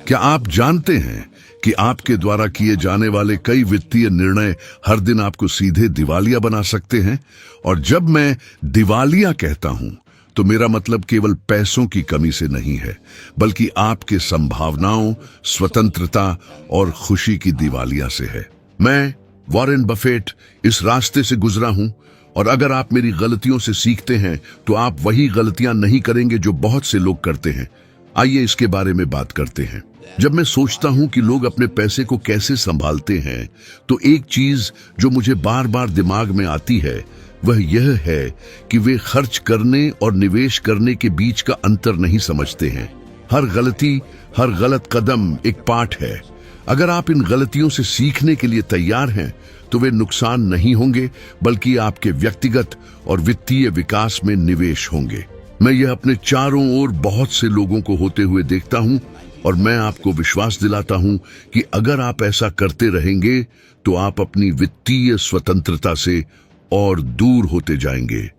क्या आप जानते हैं कि आपके द्वारा किए जाने वाले कई वित्तीय निर्णय हर दिन आपको सीधे दिवालिया बना सकते हैं? और जब मैं दिवालिया कहता हूं तो मेरा मतलब केवल पैसों की कमी से नहीं है, बल्कि आपके संभावनाओं, स्वतंत्रता और खुशी की दिवालिया से है। मैं वॉरेन बफेट इस रास्ते से गुजरा हूं, और अगर आप मेरी गलतियों से सीखते हैं तो आप वही गलतियां नहीं करेंगे जो बहुत से लोग करते हैं। आइए इसके बारे में बात करते हैं। जब मैं सोचता हूं कि लोग अपने पैसे को कैसे संभालते हैं, तो एक चीज जो मुझे बार बार दिमाग में आती है वह यह है कि वे खर्च करने और निवेश करने के बीच का अंतर नहीं समझते हैं। हर गलती, हर गलत कदम एक पाठ है। अगर आप इन गलतियों से सीखने के लिए तैयार हैं तो वे नुकसान नहीं होंगे, बल्कि आपके व्यक्तिगत और वित्तीय विकास में निवेश होंगे। मैं यह अपने चारों ओर बहुत से लोगों को होते हुए देखता हूं, और मैं आपको विश्वास दिलाता हूं कि अगर आप ऐसा करते रहेंगे तो आप अपनी वित्तीय स्वतंत्रता से और दूर होते जाएंगे।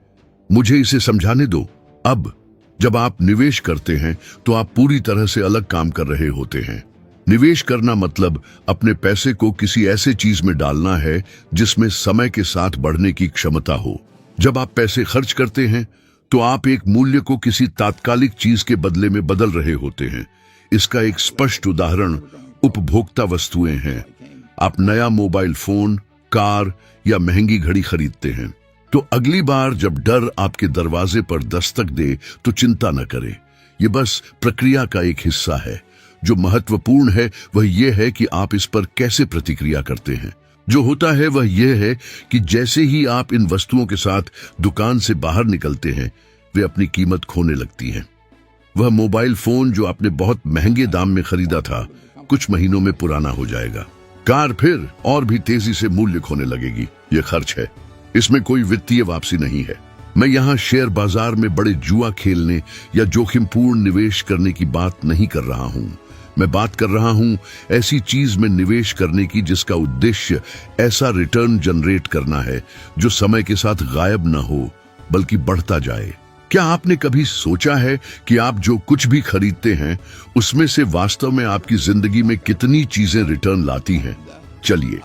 मुझे इसे समझाने दो। अब जब आप निवेश करते हैं तो आप पूरी तरह से अलग काम कर रहे होते हैं। निवेश करना मतलब अपने पैसे को किसी ऐसे चीज में डालना है जिसमें समय के साथ बढ़ने की क्षमता हो। जब आप पैसे खर्च करते हैं तो आप एक मूल्य को किसी तात्कालिक चीज के बदले में बदल रहे होते हैं। इसका एक स्पष्ट उदाहरण उपभोक्ता वस्तुएं हैं। आप नया मोबाइल फोन, कार या महंगी घड़ी खरीदते हैं, तो अगली बार जब डर आपके दरवाजे पर दस्तक दे तो चिंता न करें। यह बस प्रक्रिया का एक हिस्सा है। जो महत्वपूर्ण है वह यह है कि आप इस पर कैसे प्रतिक्रिया करते हैं। जो होता है वह यह है कि जैसे ही आप इन वस्तुओं के साथ दुकान से बाहर निकलते हैं, वे अपनी कीमत खोने लगती हैं। वह मोबाइल फोन जो आपने बहुत महंगे दाम में खरीदा था, कुछ महीनों में पुराना हो जाएगा। कार फिर और भी तेजी से मूल्य खोने लगेगी। यह खर्च है, इसमें कोई वित्तीय वापसी नहीं है। मैं यहाँ शेयर बाजार में बड़े जुआ खेलने या जोखिमपूर्ण निवेश करने की बात नहीं कर रहा हूँ। मैं बात कर रहा हूँ ऐसी चीज में निवेश करने की जिसका उद्देश्य ऐसा रिटर्न जनरेट करना है जो समय के साथ गायब न हो, बल्कि बढ़ता जाए। क्या आपने कभी सोचा है कि आप जो कुछ भी खरीदते हैं उसमें से वास्तव में आपकी जिंदगी में कितनी चीजें रिटर्न लाती हैं? चलिए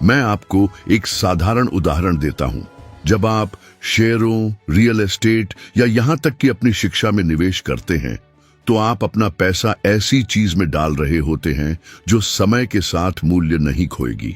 मैं आपको एक साधारण उदाहरण देता हूं। जब आप शेयरों, रियल एस्टेट या यहां तक कि अपनी शिक्षा में निवेश करते हैं तो आप अपना पैसा ऐसी चीज में डाल रहे होते हैं जो समय के साथ मूल्य नहीं खोएगी।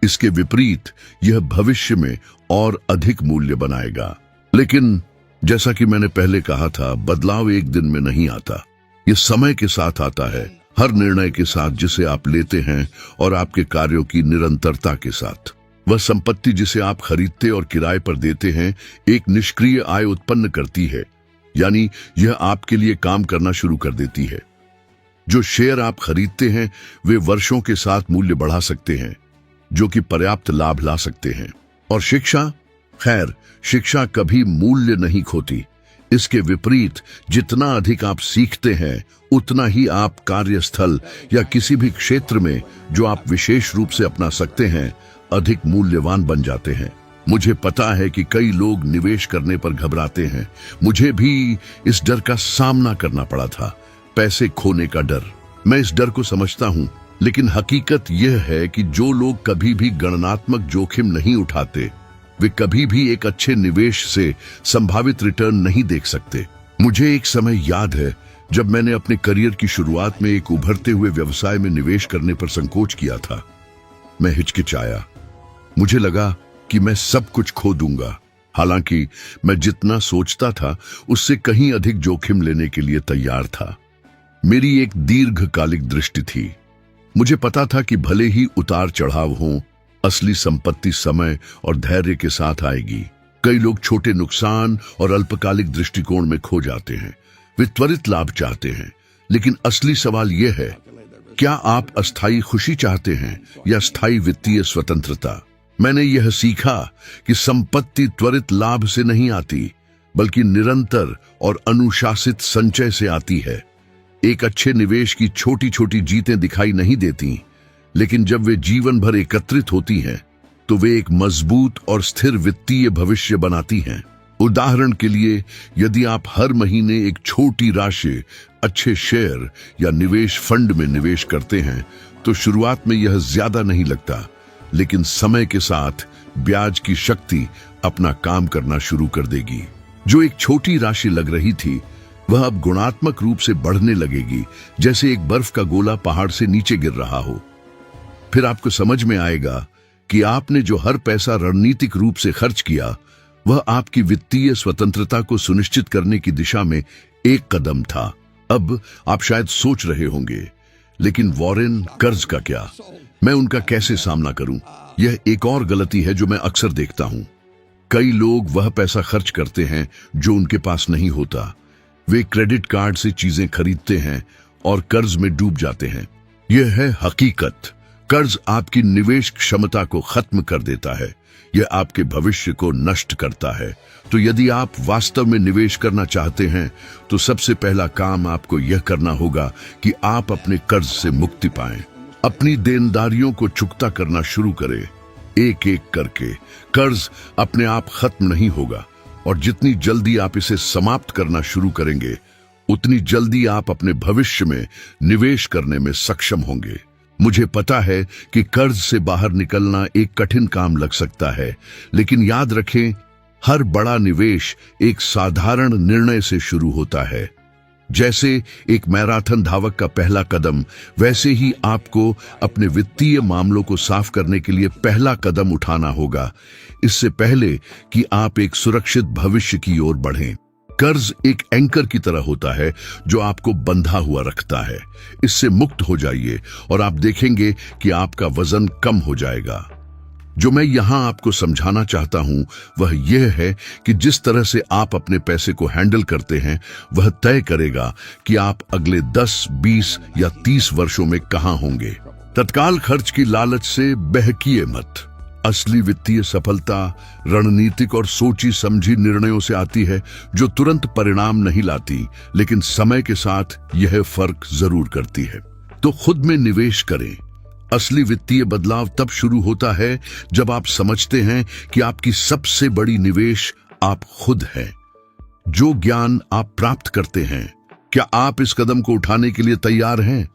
इसके विपरीत यह भविष्य में और अधिक मूल्य बनाएगा। लेकिन जैसा कि मैंने पहले कहा था, बदलाव एक दिन में नहीं आता। यह समय के साथ आता है, हर निर्णय के साथ जिसे आप लेते हैं और आपके कार्यों की निरंतरता के साथ। वह संपत्ति जिसे आप खरीदते और किराए पर देते हैं एक निष्क्रिय आय उत्पन्न करती है, यानी यह आपके लिए काम करना शुरू कर देती है। जो शेयर आप खरीदते हैं वे वर्षों के साथ मूल्य बढ़ा सकते हैं, जो कि पर्याप्त लाभ ला सकते हैं। और शिक्षा, खैर, शिक्षा कभी मूल्य नहीं खोती। इसके विपरीत जितना अधिक आप सीखते हैं उतना ही आप कार्यस्थल या किसी भी क्षेत्र में जो आप विशेष रूप से अपना सकते हैं अधिक मूल्यवान बन जाते हैं। मुझे पता है कि कई लोग निवेश करने पर घबराते हैं। मुझे भी इस डर का सामना करना पड़ा था, पैसे खोने का डर। मैं इस डर को समझता हूं, लेकिन हकीकत यह है कि जो लोग कभी भी गणनात्मक जोखिम नहीं उठाते वे कभी भी एक अच्छे निवेश से संभावित रिटर्न नहीं देख सकते। मुझे एक समय याद है जब मैंने अपने करियर की शुरुआत में एक उभरते हुए व्यवसाय में निवेश करने पर संकोच किया था। मैं हिचकिचाया। मुझे लगा कि मैं सब कुछ खो दूंगा। हालांकि मैं जितना सोचता था उससे कहीं अधिक जोखिम लेने के लिए तैयार था। मेरी एक दीर्घकालिक दृष्टि थी। मुझे पता था कि भले ही उतार चढ़ाव हों, असली संपत्ति समय और धैर्य के साथ आएगी। कई लोग छोटे नुकसान और अल्पकालिक दृष्टिकोण में खो जाते हैं। वे त्वरित लाभ चाहते हैं, लेकिन असली सवाल यह है, क्या आप अस्थायी खुशी चाहते हैं या स्थायी वित्तीय स्वतंत्रता? मैंने यह सीखा कि संपत्ति त्वरित लाभ से नहीं आती, बल्कि निरंतर और अनुशासित संचय से आती है। एक अच्छे निवेश की छोटी छोटी जीतें दिखाई नहीं देती, लेकिन जब वे जीवन भर एकत्रित होती हैं तो वे एक मजबूत और स्थिर वित्तीय भविष्य बनाती हैं। उदाहरण के लिए, यदि आप हर महीने एक छोटी राशि अच्छे शेयर या निवेश फंड में निवेश करते हैं तो शुरुआत में यह ज्यादा नहीं लगता, लेकिन समय के साथ ब्याज की शक्ति अपना काम करना शुरू कर देगी। जो एक छोटी राशि लग रही थी वह अब गुणात्मक रूप से बढ़ने लगेगी, जैसे एक बर्फ का गोला पहाड़ से नीचे गिर रहा हो। फिर आपको समझ में आएगा कि आपने जो हर पैसा रणनीतिक रूप से खर्च किया वह आपकी वित्तीय स्वतंत्रता को सुनिश्चित करने की दिशा में एक कदम था। अब आप शायद सोच रहे होंगे, लेकिन वॉरेन, कर्ज का क्या? मैं उनका कैसे सामना करूं? यह एक और गलती है जो मैं अक्सर देखता हूं। कई लोग वह पैसा खर्च करते हैं जो उनके पास नहीं होता। वे क्रेडिट कार्ड से चीजें खरीदते हैं और कर्ज में डूब जाते हैं। यह है हकीकत। कर्ज आपकी निवेश क्षमता को खत्म कर देता है। यह आपके भविष्य को नष्ट करता है। तो यदि आप वास्तव में निवेश करना चाहते हैं तो सबसे पहला काम आपको यह करना होगा कि आप अपने कर्ज से मुक्ति पाएं। अपनी देनदारियों को चुकता करना शुरू करें। एक एक करके कर्ज अपने आप खत्म नहीं होगा, और जितनी जल्दी आप इसे समाप्त करना शुरू करेंगे उतनी जल्दी आप अपने भविष्य में निवेश करने में सक्षम होंगे। मुझे पता है कि कर्ज से बाहर निकलना एक कठिन काम लग सकता है, लेकिन याद रखें, हर बड़ा निवेश एक साधारण निर्णय से शुरू होता है। जैसे एक मैराथन धावक का पहला कदम, वैसे ही आपको अपने वित्तीय मामलों को साफ करने के लिए पहला कदम उठाना होगा, इससे पहले कि आप एक सुरक्षित भविष्य की ओर बढ़ें। कर्ज एक एंकर की तरह होता है जो आपको बंधा हुआ रखता है। इससे मुक्त हो जाइए और आप देखेंगे कि आपका वजन कम हो जाएगा। जो मैं यहां आपको समझाना चाहता हूं वह यह है कि जिस तरह से आप अपने पैसे को हैंडल करते हैं वह तय करेगा कि आप अगले 10, 20 या 30 वर्षों में कहां होंगे। तत्काल खर्च की लालच से बहकिए मत। असली वित्तीय सफलता रणनीतिक और सोची समझी निर्णयों से आती है जो तुरंत परिणाम नहीं लाती, लेकिन समय के साथ यह फर्क जरूर करती है। तो खुद में निवेश करें। असली वित्तीय बदलाव तब शुरू होता है जब आप समझते हैं कि आपकी सबसे बड़ी निवेश आप खुद हैं। जो ज्ञान आप प्राप्त करते हैं, क्या आप इस कदम को उठाने के लिए तैयार हैं?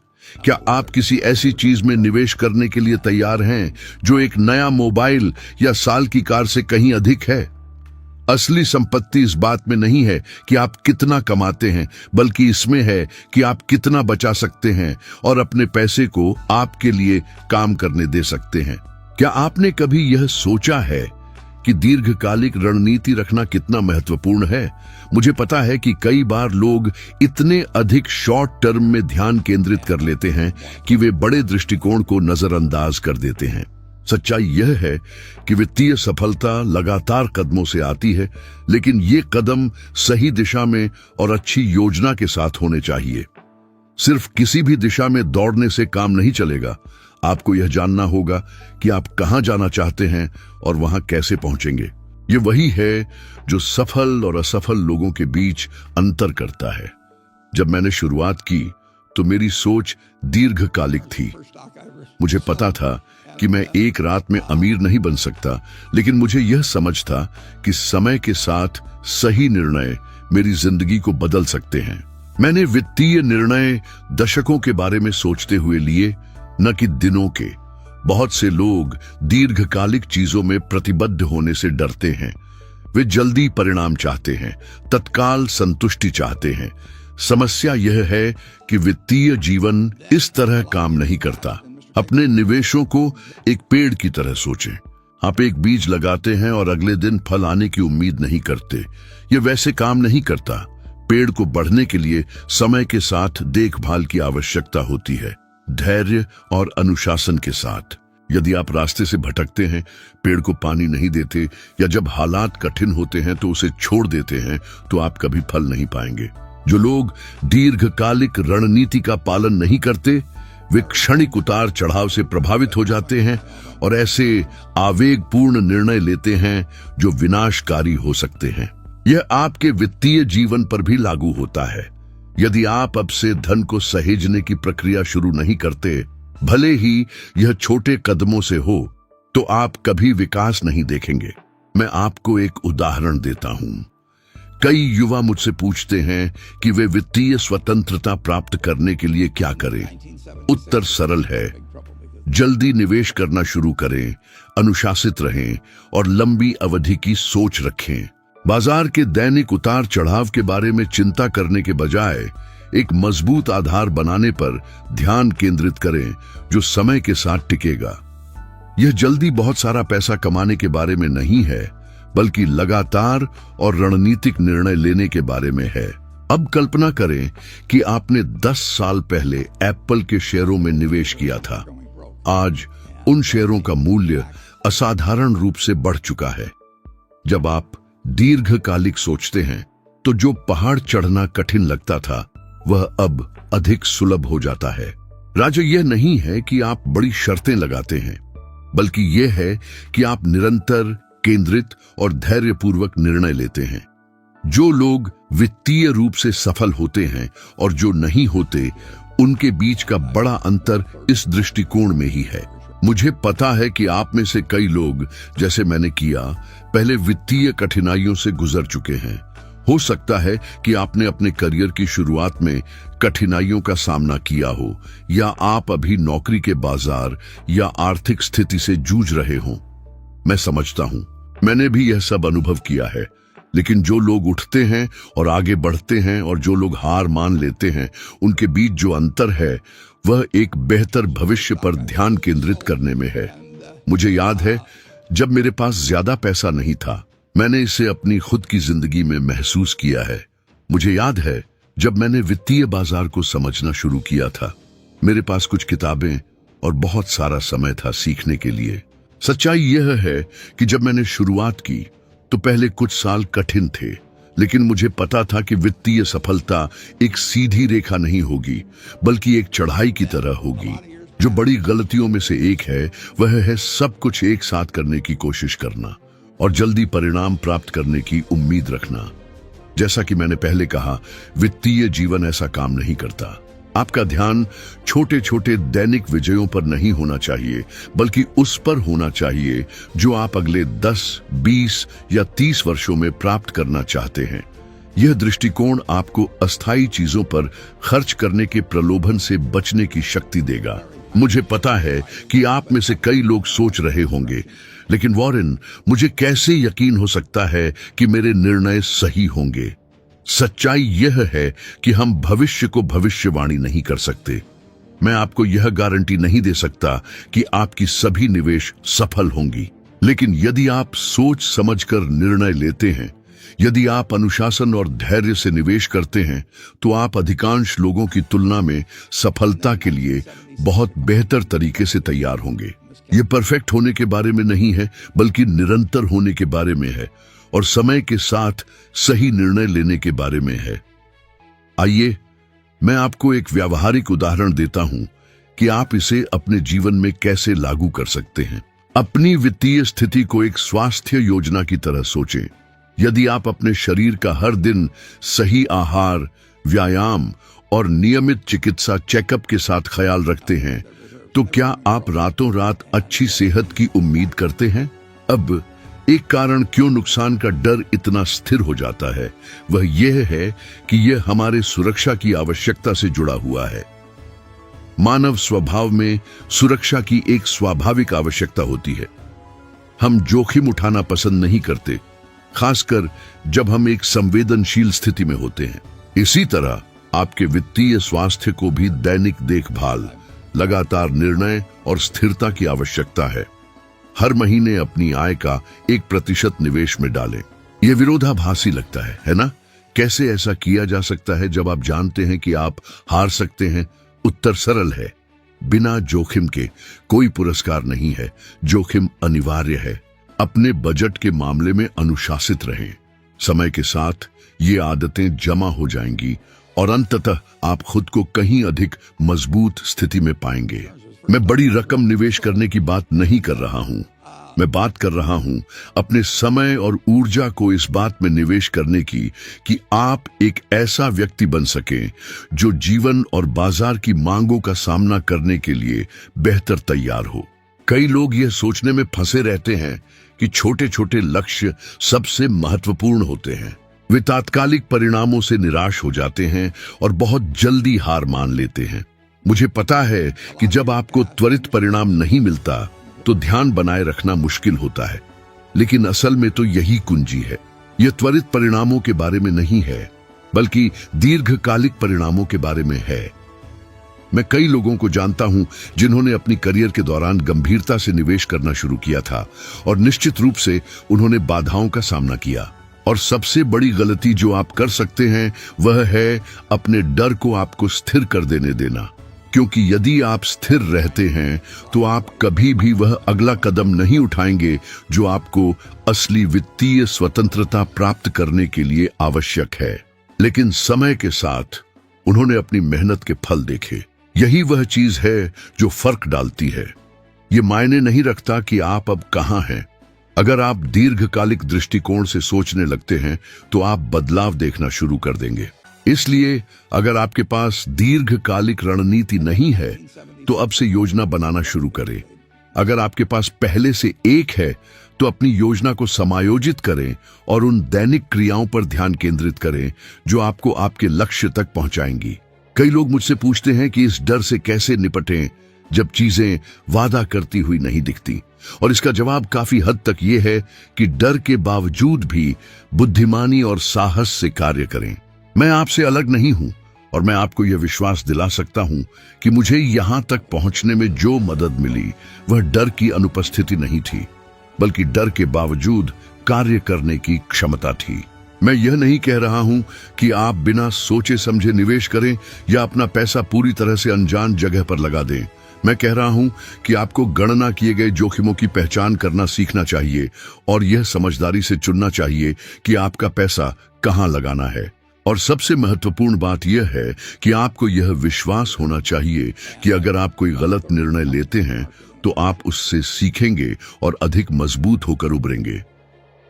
क्या आप किसी ऐसी चीज में निवेश करने के लिए तैयार हैं जो एक नया मोबाइल या साल की कार से कहीं अधिक है? असली संपत्ति इस बात में नहीं है कि आप कितना कमाते हैं, बल्कि इसमें है कि आप कितना बचा सकते हैं और अपने पैसे को आपके लिए काम करने दे सकते हैं। क्या आपने कभी यह सोचा है कि दीर्घकालिक रणनीति रखना कितना महत्वपूर्ण है? मुझे पता है कि कई बार लोग इतने अधिक शॉर्ट टर्म में ध्यान केंद्रित कर लेते हैं कि वे बड़े दृष्टिकोण को नजरअंदाज कर देते हैं। सच्चाई यह है कि वित्तीय सफलता लगातार कदमों से आती है, लेकिन ये कदम सही दिशा में और अच्छी योजना के साथ होने चाहिए। सिर्फ किसी भी दिशा में दौड़ने से काम नहीं चलेगा। आपको यह जानना होगा कि आप कहां जाना चाहते हैं और वहां कैसे पहुंचेंगे। ये वही है जो सफल और असफल लोगों के बीच अंतर करता है। जब मैंने शुरुआत की तो मेरी सोच दीर्घकालिक थी। मुझे पता था कि मैं एक रात में अमीर नहीं बन सकता, लेकिन मुझे यह समझ था कि समय के साथ सही निर्णय मेरी जिंदगी को बदल सकते हैं। मैंने वित्तीय निर्णय दशकों के बारे में सोचते हुए लिए, न कि दिनों के। बहुत से लोग दीर्घकालिक चीजों में प्रतिबद्ध होने से डरते हैं। वे जल्दी परिणाम चाहते हैं, तत्काल संतुष्टि चाहते हैं। समस्या यह है कि वित्तीय जीवन इस तरह काम नहीं करता। अपने निवेशों को एक पेड़ की तरह सोचें। आप एक बीज लगाते हैं और अगले दिन फल आने की उम्मीद नहीं करते। यह वैसे काम नहीं करता। पेड़ को बढ़ने के लिए समय के साथ देखभाल की आवश्यकता होती है, धैर्य और अनुशासन के साथ। यदि आप रास्ते से भटकते हैं, पेड़ को पानी नहीं देते या जब हालात कठिन होते हैं तो उसे छोड़ देते हैं, तो आप कभी फल नहीं पाएंगे। जो लोग दीर्घकालिक रणनीति का पालन नहीं करते, वे क्षणिक उतार चढ़ाव से प्रभावित हो जाते हैं और ऐसे आवेगपूर्ण निर्णय लेते हैं जो विनाशकारी हो सकते हैं। यह आपके वित्तीय जीवन पर भी लागू होता है। यदि आप अब से धन को सहेजने की प्रक्रिया शुरू नहीं करते, भले ही यह छोटे कदमों से हो, तो आप कभी विकास नहीं देखेंगे। मैं आपको एक उदाहरण देता हूं। कई युवा मुझसे पूछते हैं कि वे वित्तीय स्वतंत्रता प्राप्त करने के लिए क्या करें। उत्तर सरल है, जल्दी निवेश करना शुरू करें, अनुशासित रहें और लंबी अवधि की सोच रखें। बाजार के दैनिक उतार चढ़ाव के बारे में चिंता करने के बजाय एक मजबूत आधार बनाने पर ध्यान केंद्रित करें जो समय के साथ टिकेगा। यह जल्दी बहुत सारा पैसा कमाने के बारे में नहीं है, बल्कि लगातार और रणनीतिक निर्णय लेने के बारे में है। अब कल्पना करें कि आपने 10 साल पहले एप्पल के शेयरों में निवेश किया था। आज उन शेयरों का मूल्य असाधारण रूप से बढ़ चुका है। जब आप दीर्घकालिक सोचते हैं तो जो पहाड़ चढ़ना कठिन लगता था वह अब अधिक सुलभ हो जाता है। राजा यह नहीं है कि आप बड़ी शर्तें लगाते हैं, बल्कि यह है कि आप निरंतर, केंद्रित और धैर्यपूर्वक निर्णय लेते हैं। जो लोग वित्तीय रूप से सफल होते हैं और जो नहीं होते, उनके बीच का बड़ा अंतर इस दृष्टिकोण में ही है। मुझे पता है कि आप में से कई लोग, जैसे मैंने किया, पहले वित्तीय कठिनाइयों से गुजर चुके हैं। हो सकता है कि आपने अपने करियर की शुरुआत में कठिनाइयों का सामना किया हो, या आप अभी नौकरी के बाजार या आर्थिक स्थिति से जूझ रहे हों। मैं समझता हूं, मैंने भी यह सब अनुभव किया है। लेकिन जो लोग उठते हैं और आगे बढ़ते हैं और जो लोग हार मान लेते हैं, उनके बीच जो अंतर है वह एक बेहतर भविष्य पर ध्यान केंद्रित करने में है। मुझे याद है, जब मेरे पास ज्यादा पैसा नहीं था, मैंने इसे अपनी खुद की जिंदगी में महसूस किया है। मुझे याद है, जब मैंने वित्तीय बाजार को समझना शुरू किया था, मेरे पास कुछ किताबें और बहुत सारा समय था सीखने के लिए। सच्चाई यह है कि जब मैंने शुरुआत की तो पहले कुछ साल कठिन थे, लेकिन मुझे पता था कि वित्तीय सफलता एक सीधी रेखा नहीं होगी, बल्कि एक चढ़ाई की तरह होगी। जो बड़ी गलतियों में से एक है वह है सब कुछ एक साथ करने की कोशिश करना और जल्दी परिणाम प्राप्त करने की उम्मीद रखना। जैसा कि मैंने पहले कहा, वित्तीय जीवन ऐसा काम नहीं करता। आपका ध्यान छोटे छोटे दैनिक विजयों पर नहीं होना चाहिए, बल्कि उस पर होना चाहिए जो आप अगले 10, 20 या 30 वर्षों में प्राप्त करना चाहते हैं। यह दृष्टिकोण आपको अस्थायी चीजों पर खर्च करने के प्रलोभन से बचने की शक्ति देगा। मुझे पता है कि आप में से कई लोग सोच रहे होंगे, लेकिन वॉरेन, मुझे कैसे यकीन हो सकता है कि मेरे निर्णय सही होंगे? सच्चाई यह है कि हम भविष्य को भविष्यवाणी नहीं कर सकते। मैं आपको यह गारंटी नहीं दे सकता कि आपकी सभी निवेश सफल होंगी, लेकिन यदि आप सोच समझकर निर्णय लेते हैं, यदि आप अनुशासन और धैर्य से निवेश करते हैं, तो आप अधिकांश लोगों की तुलना में सफलता के लिए बहुत बेहतर तरीके से तैयार होंगे। ये परफेक्ट होने के बारे में नहीं है, बल्कि निरंतर होने के बारे में है और समय के साथ सही निर्णय लेने के बारे में है। आइए मैं आपको एक व्यावहारिक उदाहरण देता हूं कि आप इसे अपने जीवन में कैसे लागू कर सकते हैं। अपनी वित्तीय स्थिति को एक स्वास्थ्य योजना की तरह सोचें। यदि आप अपने शरीर का हर दिन सही आहार, व्यायाम और नियमित चिकित्सा चेकअप के साथ ख्याल रखते हैं, तो क्या आप रातों रात अच्छी सेहत की उम्मीद करते हैं? अब एक कारण क्यों नुकसान का डर इतना स्थिर हो जाता है, वह यह है कि यह हमारे सुरक्षा की आवश्यकता से जुड़ा हुआ है। मानव स्वभाव में सुरक्षा की एक स्वाभाविक आवश्यकता होती है। हम जोखिम उठाना पसंद नहीं करते, खासकर जब हम एक संवेदनशील स्थिति में होते हैं। इसी तरह आपके वित्तीय स्वास्थ्य को भी दैनिक देखभाल, लगातार निर्णय और स्थिरता की आवश्यकता है। हर महीने अपनी आय का 1% निवेश में डालें। यह विरोधाभासी लगता है ना? कैसे ऐसा किया जा सकता है जब आप जानते हैं कि आप हार सकते हैं? उत्तर सरल है, बिना जोखिम के कोई पुरस्कार नहीं है। जोखिम अनिवार्य है। अपने बजट के मामले में अनुशासित रहें। समय के साथ ये आदतें जमा हो जाएंगी और अंततः आप खुद को कहीं अधिक मजबूत स्थिति में पाएंगे। मैं बड़ी रकम निवेश करने की बात नहीं कर रहा हूं। मैं बात कर रहा हूं अपने समय और ऊर्जा को इस बात में निवेश करने की कि आप एक ऐसा व्यक्ति बन सकें जो जीवन और बाजार की मांगों का सामना करने के लिए बेहतर तैयार हो। कई लोग यह सोचने में फंसे रहते हैं कि छोटे छोटे लक्ष्य सबसे महत्वपूर्ण होते हैं, वे तात्कालिक परिणामों से निराश हो जाते हैं और बहुत जल्दी हार मान लेते हैं। मुझे पता है कि जब आपको त्वरित परिणाम नहीं मिलता तो ध्यान बनाए रखना मुश्किल होता है, लेकिन असल में तो यही कुंजी है। यह त्वरित परिणामों के बारे में नहीं है, बल्कि दीर्घकालिक परिणामों के बारे में है। मैं कई लोगों को जानता हूं जिन्होंने अपनी करियर के दौरान गंभीरता से निवेश करना शुरू किया था और निश्चित रूप से उन्होंने बाधाओं का सामना किया। और सबसे बड़ी गलती जो आप कर सकते हैं वह है अपने डर को आपको स्थिर कर देने देना, क्योंकि यदि आप स्थिर रहते हैं तो आप कभी भी वह अगला कदम नहीं उठाएंगे जो आपको असली वित्तीय स्वतंत्रता प्राप्त करने के लिए आवश्यक है। लेकिन समय के साथ उन्होंने अपनी मेहनत के फल देखे। यही वह चीज है जो फर्क डालती है। ये मायने नहीं रखता कि आप अब कहां हैं। अगर आप दीर्घकालिक दृष्टिकोण से सोचने लगते हैं तो आप बदलाव देखना शुरू कर देंगे। इसलिए अगर आपके पास दीर्घकालिक रणनीति नहीं है तो अब से योजना बनाना शुरू करें। अगर आपके पास पहले से एक है तो अपनी योजना को समायोजित करें और उन दैनिक क्रियाओं पर ध्यान केंद्रित करें जो आपको आपके लक्ष्य तक पहुंचाएंगी। कई लोग मुझसे पूछते हैं कि इस डर से कैसे निपटें जब चीजें वादा करती हुई नहीं दिखती, और इसका जवाब काफी हद तक ये है कि डर के बावजूद भी बुद्धिमानी और साहस से कार्य करें। मैं आपसे अलग नहीं हूं और मैं आपको यह विश्वास दिला सकता हूं कि मुझे यहां तक पहुंचने में जो मदद मिली वह डर की अनुपस्थिति नहीं थी, बल्कि डर के बावजूद कार्य करने की क्षमता थी। मैं यह नहीं कह रहा हूं कि आप बिना सोचे समझे निवेश करें या अपना पैसा पूरी तरह से अनजान जगह पर लगा दें। मैं कह रहा हूं कि आपको गणना किए गए जोखिमों की पहचान करना सीखना चाहिए और यह समझदारी से चुनना चाहिए कि आपका पैसा कहां लगाना है। और सबसे महत्वपूर्ण बात यह है कि आपको यह विश्वास होना चाहिए कि अगर आप कोई गलत निर्णय लेते हैं तो आप उससे सीखेंगे और अधिक मजबूत होकर उभरेंगे।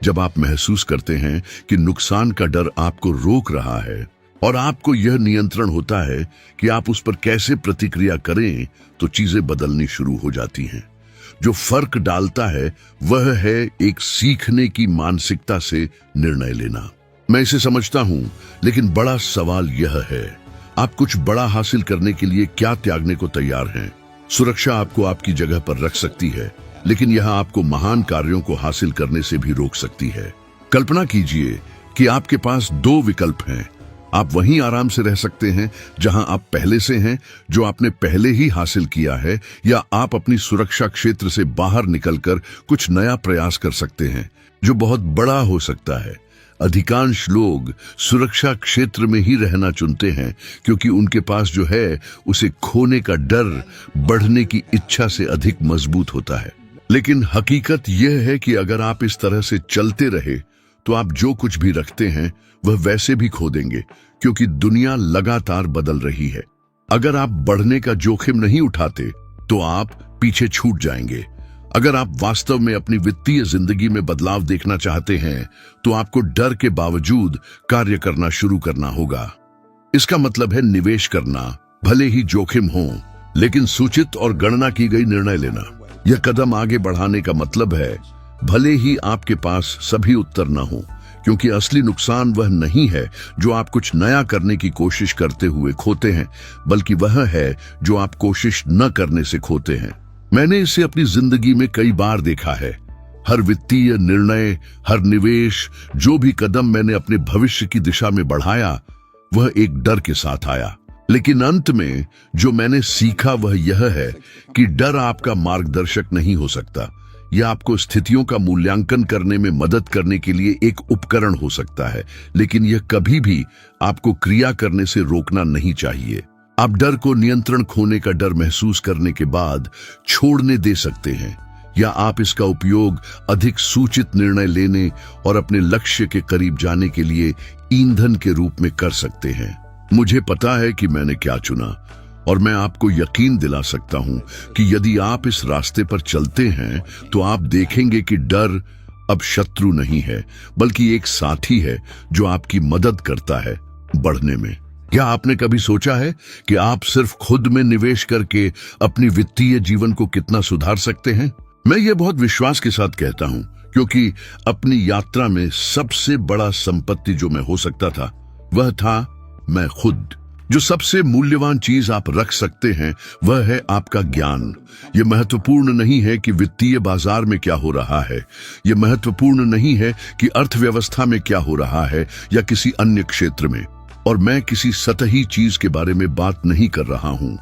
जब आप महसूस करते हैं कि नुकसान का डर आपको रोक रहा है और आपको यह नियंत्रण होता है कि आप उस पर कैसे प्रतिक्रिया करें, तो चीजें बदलनी शुरू हो जाती हैं। जो फर्क डालता है वह है एक सीखने की मानसिकता से निर्णय लेना। मैं इसे समझता हूं, लेकिन बड़ा सवाल यह है, आप कुछ बड़ा हासिल करने के लिए क्या त्यागने को तैयार हैं? सुरक्षा आपको आपकी जगह पर रख सकती है, लेकिन यह आपको महान कार्यों को हासिल करने से भी रोक सकती है। कल्पना कीजिए कि आपके पास दो विकल्प हैं। आप वहीं आराम से रह सकते हैं जहां आप पहले से हैं, जो आपने पहले ही हासिल किया है, या आप अपनी सुरक्षा क्षेत्र से बाहर निकलकर कुछ नया प्रयास कर सकते हैं जो बहुत बड़ा हो सकता है। अधिकांश लोग सुरक्षा क्षेत्र में ही रहना चुनते हैं क्योंकि उनके पास जो है उसे खोने का डर बढ़ने की इच्छा से अधिक मजबूत होता है। लेकिन हकीकत यह है कि अगर आप इस तरह से चलते रहे तो आप जो कुछ भी रखते हैं वह वैसे भी खो देंगे, क्योंकि दुनिया लगातार बदल रही है। अगर आप बढ़ने का जोखिम नहीं उठाते तो आप पीछे छूट जाएंगे। अगर आप वास्तव में अपनी वित्तीय जिंदगी में बदलाव देखना चाहते हैं तो आपको डर के बावजूद कार्य करना शुरू करना होगा। इसका मतलब है निवेश करना, भले ही जोखिम हो, लेकिन सूचित और गणना की गई निर्णय लेना। यह कदम आगे बढ़ाने का मतलब है भले ही आपके पास सभी उत्तर न हो, क्योंकि असली नुकसान वह नहीं है जो आप कुछ नया करने की कोशिश करते हुए खोते हैं, बल्कि वह है जो आप कोशिश न करने से खोते हैं। मैंने इसे अपनी जिंदगी में कई बार देखा है। हर वित्तीय निर्णय, हर निवेश, जो भी कदम मैंने अपने भविष्य की दिशा में बढ़ाया वह एक डर के साथ आया। लेकिन अंत में जो मैंने सीखा वह यह है कि डर आपका मार्गदर्शक नहीं हो सकता। यह आपको स्थितियों का मूल्यांकन करने में मदद करने के लिए एक उपकरण हो सकता है, लेकिन यह कभी भी आपको क्रिया करने से रोकना नहीं चाहिए। आप डर को नियंत्रण खोने का डर महसूस करने के बाद छोड़ने दे सकते हैं, या आप इसका उपयोग अधिक सूचित निर्णय लेने और अपने लक्ष्य के करीब जाने के लिए ईंधन के रूप में कर सकते हैं। मुझे पता है कि मैंने क्या चुना, और मैं आपको यकीन दिला सकता हूं कि यदि आप इस रास्ते पर चलते हैं तो आप देखेंगे कि डर अब शत्रु नहीं है, बल्कि एक साथी है जो आपकी मदद करता है बढ़ने में। क्या आपने कभी सोचा है कि आप सिर्फ खुद में निवेश करके अपनी वित्तीय जीवन को कितना सुधार सकते हैं? मैं ये बहुत विश्वास के साथ कहता हूं क्योंकि अपनी यात्रा में सबसे बड़ा संपत्ति जो मैं हो सकता था वह था मैं खुद। जो सबसे मूल्यवान चीज आप रख सकते हैं वह है आपका ज्ञान। यह महत्वपूर्ण नहीं है कि वित्तीय बाजार में क्या हो रहा है, यह महत्वपूर्ण नहीं है कि अर्थव्यवस्था में क्या हो रहा है या किसी अन्य क्षेत्र में। और मैं किसी सतही चीज के बारे में बात नहीं कर रहा हूं,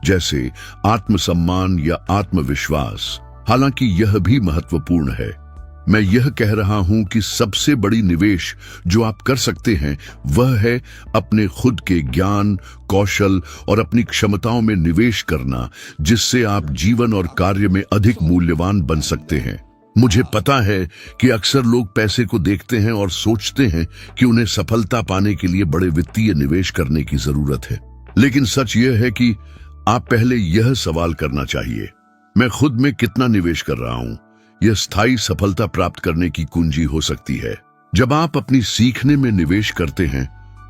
जैसे आत्मसम्मान या आत्मविश्वास, हालांकि यह भी महत्वपूर्ण है। मैं यह कह रहा हूं कि सबसे बड़ी निवेश जो आप कर सकते हैं वह है अपने खुद के ज्ञान, कौशल और अपनी क्षमताओं में निवेश करना, जिससे आप जीवन और कार्य में अधिक मूल्यवान बन सकते हैं। मुझे पता है कि अक्सर लोग पैसे को देखते हैं और सोचते हैं कि उन्हें सफलता पाने के लिए बड़े वित्तीय निवेश करने की जरूरत है, लेकिन सच यह है कि आप पहले यह सवाल करना चाहिए, मैं खुद में कितना निवेश कर रहा हूं? यह स्थायी सफलता प्राप्त करने की कुंजी हो सकती है। जब आप अपनी सीखने में निवेश करते हैं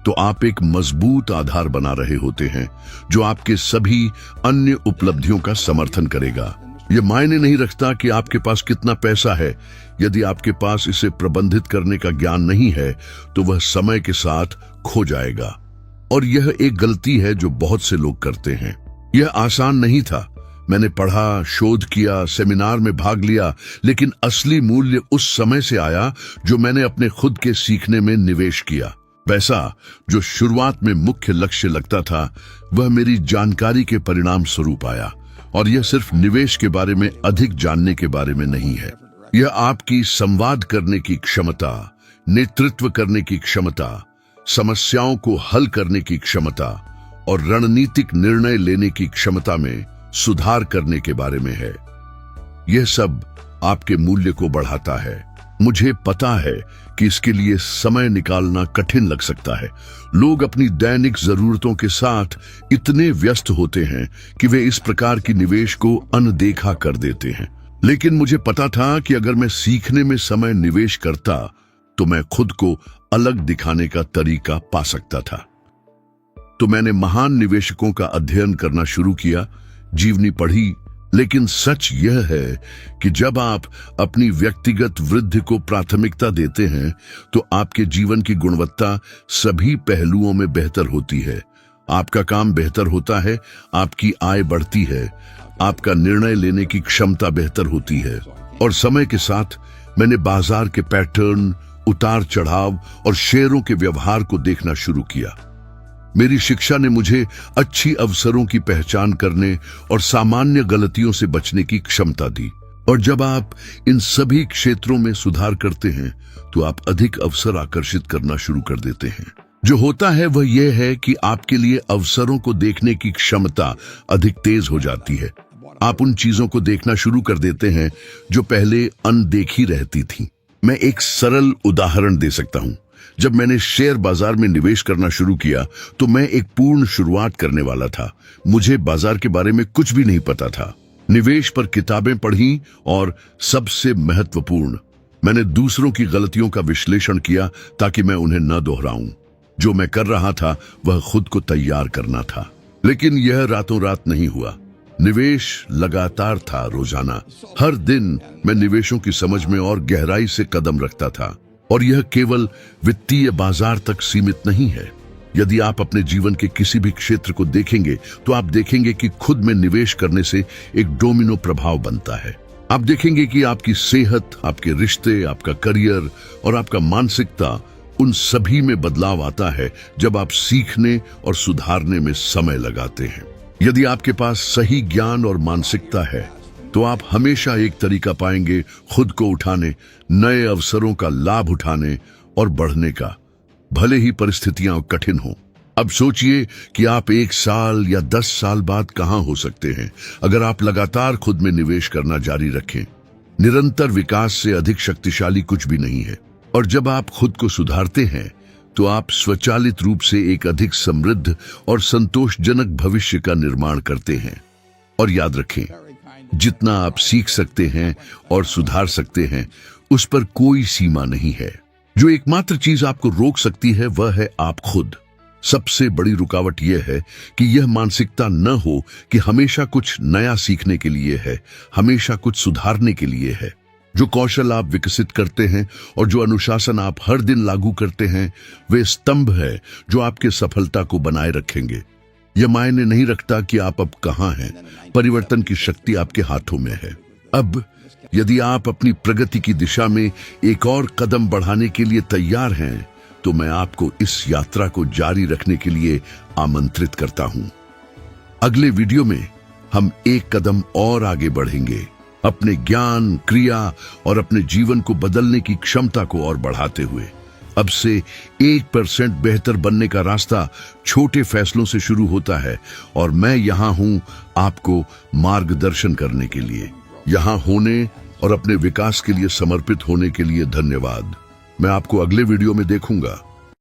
तो आप एक मजबूत आधार बना रहे होते हैं जो आपके सभी अन्य उपलब्धियों का समर्थन करेगा। यह मायने नहीं रखता कि आपके पास कितना पैसा है, यदि आपके पास इसे प्रबंधित करने का ज्ञान नहीं है तो वह समय के साथ खो जाएगा। और यह एक गलती है जो बहुत से लोग करते हैं। यह आसान नहीं था। मैंने पढ़ा, शोध किया, सेमिनार में भाग लिया, लेकिन असली मूल्य उस समय से आया जो मैंने अपने खुद के सीखने में निवेश किया। पैसा जो शुरुआत में मुख्य लक्ष्य लगता था वह मेरी जानकारी के परिणाम स्वरूप आया। और यह सिर्फ निवेश के बारे में अधिक जानने के बारे में नहीं है, यह आपकी संवाद करने की क्षमता, नेतृत्व करने की क्षमता, समस्याओं को हल करने की क्षमता और रणनीतिक निर्णय लेने की क्षमता में सुधार करने के बारे में है। यह सब आपके मूल्य को बढ़ाता है। मुझे पता है कि इसके लिए समय निकालना कठिन लग सकता है। लोग अपनी दैनिक जरूरतों के साथ इतने व्यस्त होते हैं कि वे इस प्रकार की निवेश को अनदेखा कर देते हैं। लेकिन मुझे पता था कि अगर मैं सीखने में समय निवेश करता तो मैं खुद को अलग दिखाने का तरीका पा सकता था। तो मैंने महान निवेशकों का अध्ययन करना शुरू किया, जीवनी पढ़ी। लेकिन सच यह है कि जब आप अपनी व्यक्तिगत वृद्धि को प्राथमिकता देते हैं तो आपके जीवन की गुणवत्ता सभी पहलुओं में बेहतर होती है। आपका काम बेहतर होता है, आपकी आय बढ़ती है, आपका निर्णय लेने की क्षमता बेहतर होती है। और समय के साथ मैंने बाजार के पैटर्न, उतार चढ़ाव और शेयरों के व्यवहार को देखना शुरू किया। मेरी शिक्षा ने मुझे अच्छी अवसरों की पहचान करने और सामान्य गलतियों से बचने की क्षमता दी। और जब आप इन सभी क्षेत्रों में सुधार करते हैं तो आप अधिक अवसर आकर्षित करना शुरू कर देते हैं। जो होता है वह यह है कि आपके लिए अवसरों को देखने की क्षमता अधिक तेज हो जाती है। आप उन चीजों को देखना शुरू कर देते हैं जो पहले अनदेखी रहती थी। मैं एक सरल उदाहरण दे सकता हूं। जब मैंने शेयर बाजार में निवेश करना शुरू किया तो मैं एक पूर्ण शुरुआत करने वाला था। मुझे बाजार के बारे में कुछ भी नहीं पता था। निवेश पर किताबें पढ़ी और सबसे महत्वपूर्ण, मैंने दूसरों की गलतियों का विश्लेषण किया ताकि मैं उन्हें न दोहराऊं। जो मैं कर रहा था वह खुद को तैयार करना था। लेकिन यह रातों रात नहीं हुआ। निवेश लगातार था, रोजाना, हर दिन मैं निवेशों की समझ में और गहराई से कदम रखता था। और यह केवल वित्तीय बाजार तक सीमित नहीं है। यदि आप अपने जीवन के किसी भी क्षेत्र को देखेंगे तो आप देखेंगे कि खुद में निवेश करने से एक डोमिनो प्रभाव बनता है। आप देखेंगे कि आपकी सेहत, आपके रिश्ते, आपका करियर और आपका मानसिकता, उन सभी में बदलाव आता है जब आप सीखने और सुधारने में समय लगाते हैं। यदि आपके पास सही ज्ञान और मानसिकता है तो आप हमेशा एक तरीका पाएंगे खुद को उठाने, नए अवसरों का लाभ उठाने और बढ़ने का, भले ही परिस्थितियां कठिन हों। अब सोचिए कि आप 1 साल या 10 साल बाद कहां हो सकते हैं अगर आप लगातार खुद में निवेश करना जारी रखें। निरंतर विकास से अधिक शक्तिशाली कुछ भी नहीं है। और जब आप खुद को सुधारते हैं तो आप स्वचालित रूप से एक अधिक समृद्ध और संतोषजनक भविष्य का निर्माण करते हैं। और याद रखें, जितना आप सीख सकते हैं और सुधार सकते हैं उस पर कोई सीमा नहीं है। जो एकमात्र चीज आपको रोक सकती है वह है आप खुद। सबसे बड़ी रुकावट यह है कि यह मानसिकता न हो कि हमेशा कुछ नया सीखने के लिए है, हमेशा कुछ सुधारने के लिए है। जो कौशल आप विकसित करते हैं और जो अनुशासन आप हर दिन लागू करते हैं, वे स्तंभ है जो आपके सफलता को बनाए रखेंगे। यह मायने नहीं रखता कि आप अब कहां हैं, परिवर्तन की शक्ति आपके हाथों में है। अब यदि आप अपनी प्रगति की दिशा में एक और कदम बढ़ाने के लिए तैयार हैं, तो मैं आपको इस यात्रा को जारी रखने के लिए आमंत्रित करता हूं। अगले वीडियो में हम एक कदम और आगे बढ़ेंगे, अपने ज्ञान, क्रिया और अपने जीवन को बदलने की क्षमता को और बढ़ाते हुए। अब से 1% बेहतर बनने का रास्ता छोटे फैसलों से शुरू होता है और मैं यहां हूं आपको मार्गदर्शन करने के लिए। यहां होने और अपने विकास के लिए समर्पित होने के लिए धन्यवाद। मैं आपको अगले वीडियो में देखूंगा।